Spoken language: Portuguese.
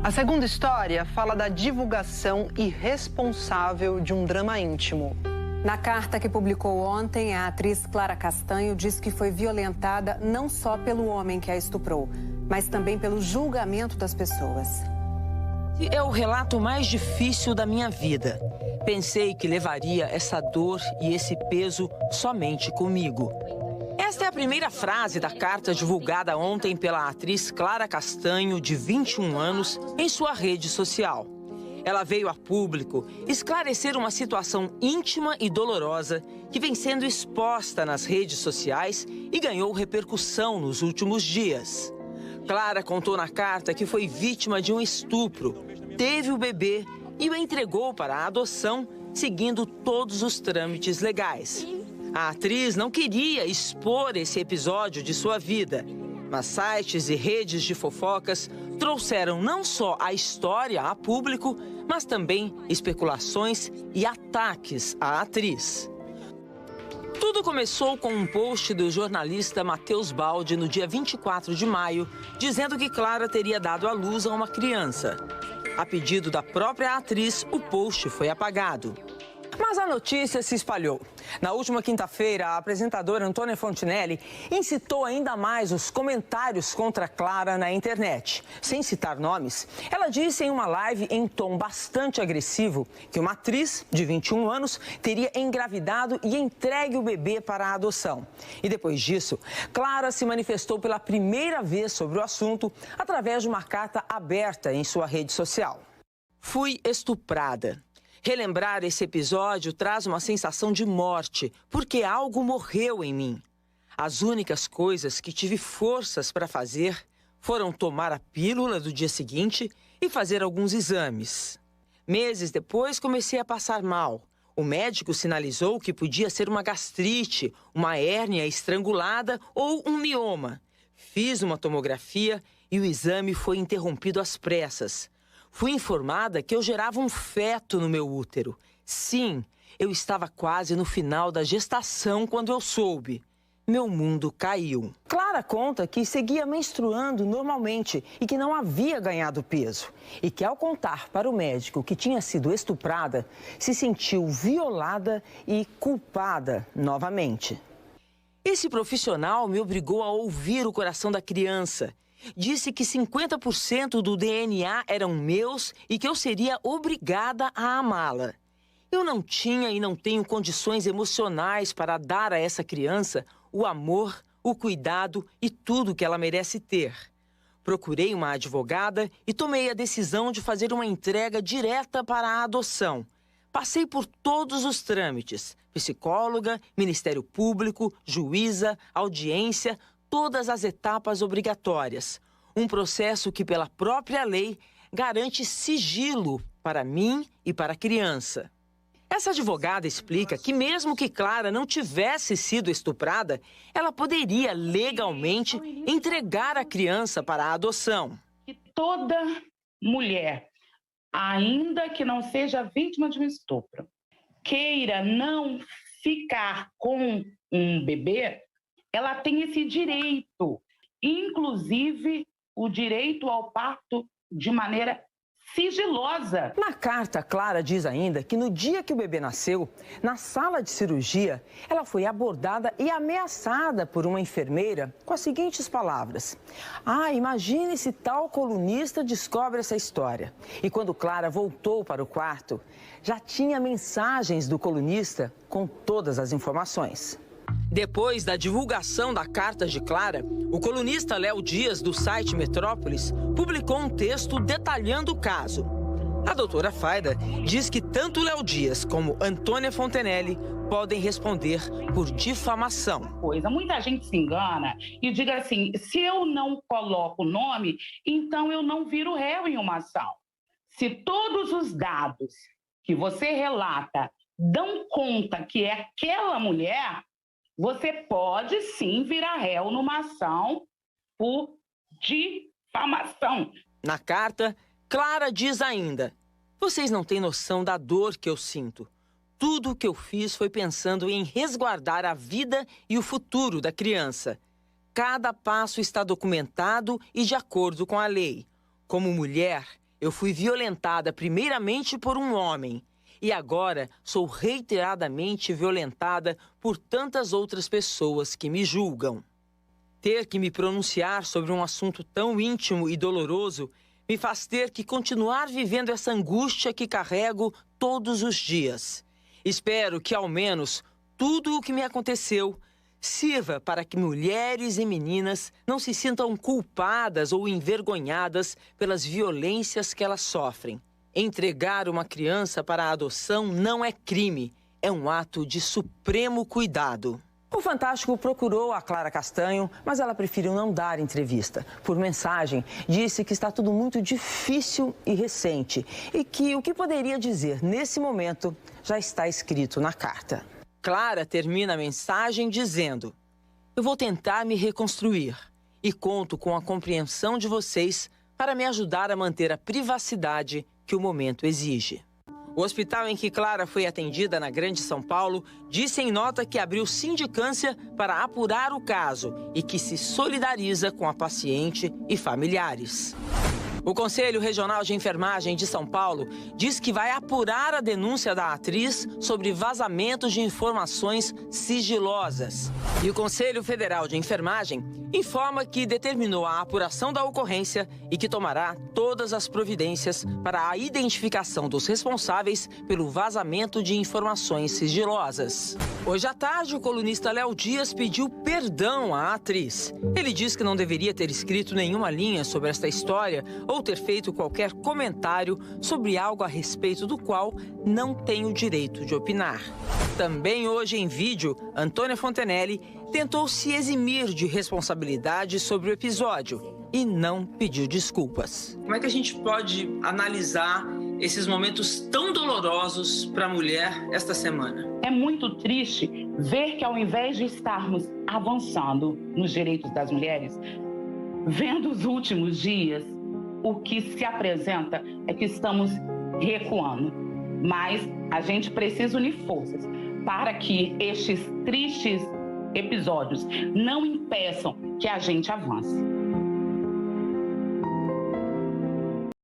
A segunda história fala da divulgação irresponsável de um drama íntimo. Na carta que publicou ontem, a atriz Clara Castanho diz que foi violentada não só pelo homem que a estuprou, mas também pelo julgamento das pessoas. É o relato mais difícil da minha vida. Pensei que levaria essa dor e esse peso somente comigo. Esta é a primeira frase da carta divulgada ontem pela atriz Clara Castanho, de 21 anos, em sua rede social. Ela veio a público esclarecer uma situação íntima e dolorosa que vem sendo exposta nas redes sociais e ganhou repercussão nos últimos dias. Clara contou na carta que foi vítima de um estupro, teve o bebê e o entregou para a adoção, seguindo todos os trâmites legais. A atriz não queria expor esse episódio de sua vida, mas sites e redes de fofocas trouxeram não só a história a público, mas também especulações e ataques à atriz. Tudo começou com um post do jornalista Matheus Baldi no dia 24 de maio, dizendo que Clara teria dado à luz a uma criança. A pedido da própria atriz, o post foi apagado. Mas a notícia se espalhou. Na última quinta-feira, a apresentadora Antônia Fontinelli incitou ainda mais os comentários contra Clara na internet. Sem citar nomes, ela disse em uma live em tom bastante agressivo que uma atriz de 21 anos teria engravidado e entregue o bebê para a adoção. E depois disso, Clara se manifestou pela primeira vez sobre o assunto através de uma carta aberta em sua rede social. Fui estuprada. Relembrar esse episódio traz uma sensação de morte, porque algo morreu em mim. As únicas coisas que tive forças para fazer foram tomar a pílula do dia seguinte e fazer alguns exames. Meses depois, comecei a passar mal. O médico sinalizou que podia ser uma gastrite, uma hérnia estrangulada ou um mioma. Fiz uma tomografia e o exame foi interrompido às pressas. Fui informada que eu gerava um feto no meu útero. Sim, eu estava quase no final da gestação quando eu soube. Meu mundo caiu. Clara conta que seguia menstruando normalmente e que não havia ganhado peso. E que, ao contar para o médico que tinha sido estuprada, se sentiu violada e culpada novamente. Esse profissional me obrigou a ouvir o coração da criança. Disse que 50% do DNA eram meus e que eu seria obrigada a amá-la. Eu não tinha e não tenho condições emocionais para dar a essa criança o amor, o cuidado e tudo que ela merece ter. Procurei uma advogada e tomei a decisão de fazer uma entrega direta para a adoção. Passei por todos os trâmites: psicóloga, Ministério Público, juíza, audiência, todas as etapas obrigatórias. Um processo que, pela própria lei, garante sigilo para mim e para a criança. Essa advogada explica que mesmo que Clara não tivesse sido estuprada, ela poderia legalmente entregar a criança para a adoção. Toda mulher, ainda que não seja vítima de um estupro, queira não ficar com um bebê, ela tem esse direito, inclusive o direito ao parto de maneira sigilosa. Na carta, Clara diz ainda que no dia que o bebê nasceu, na sala de cirurgia, ela foi abordada e ameaçada por uma enfermeira com as seguintes palavras: imagine se tal colunista descobre essa história. E quando Clara voltou para o quarto, já tinha mensagens do colunista com todas as informações. Depois da divulgação da carta de Clara, o colunista Léo Dias, do site Metrópolis, publicou um texto detalhando o caso. A doutora Faida diz que tanto Léo Dias como Antônia Fontinelli podem responder por difamação. Muita gente se engana e diz assim: se eu não coloco o nome, então eu não viro réu em uma ação. Se todos os dados que você relata dão conta que é aquela mulher, você pode sim virar réu numa ação por difamação. Na carta, Clara diz ainda: vocês não têm noção da dor que eu sinto. Tudo o que eu fiz foi pensando em resguardar a vida e o futuro da criança. Cada passo está documentado e de acordo com a lei. Como mulher, eu fui violentada primeiramente por um homem e agora sou reiteradamente violentada por tantas outras pessoas que me julgam. Ter que me pronunciar sobre um assunto tão íntimo e doloroso me faz ter que continuar vivendo essa angústia que carrego todos os dias. Espero que, ao menos, tudo o que me aconteceu sirva para que mulheres e meninas não se sintam culpadas ou envergonhadas pelas violências que elas sofrem. Entregar uma criança para a adoção não é crime, é um ato de supremo cuidado. O Fantástico procurou a Clara Castanho, mas ela preferiu não dar entrevista. Por mensagem, disse que está tudo muito difícil e recente e que o que poderia dizer nesse momento já está escrito na carta. Clara termina a mensagem dizendo: eu vou tentar me reconstruir e conto com a compreensão de vocês para me ajudar a manter a privacidade que o momento exige. O hospital em que Clara foi atendida na Grande São Paulo disse em nota que abriu sindicância para apurar o caso e que se solidariza com a paciente e familiares. O Conselho Regional de Enfermagem de São Paulo diz que vai apurar a denúncia da atriz sobre vazamentos de informações sigilosas. E o Conselho Federal de Enfermagem informa que determinou a apuração da ocorrência e que tomará todas as providências para a identificação dos responsáveis pelo vazamento de informações sigilosas. Hoje à tarde, o colunista Léo Dias pediu perdão à atriz. Ele diz que não deveria ter escrito nenhuma linha sobre esta história ou ter feito qualquer comentário sobre algo a respeito do qual não tem o direito de opinar. Também hoje em vídeo, Antônia Fontenelle tentou se eximir de responsabilidade sobre o episódio e não pediu desculpas. Como é que a gente pode analisar esses momentos tão dolorosos para a mulher esta semana? É muito triste ver que, ao invés de estarmos avançando nos direitos das mulheres, vendo os últimos dias, o que se apresenta é que estamos recuando. Mas a gente precisa unir forças para que estes tristes episódios não impeçam que a gente avance.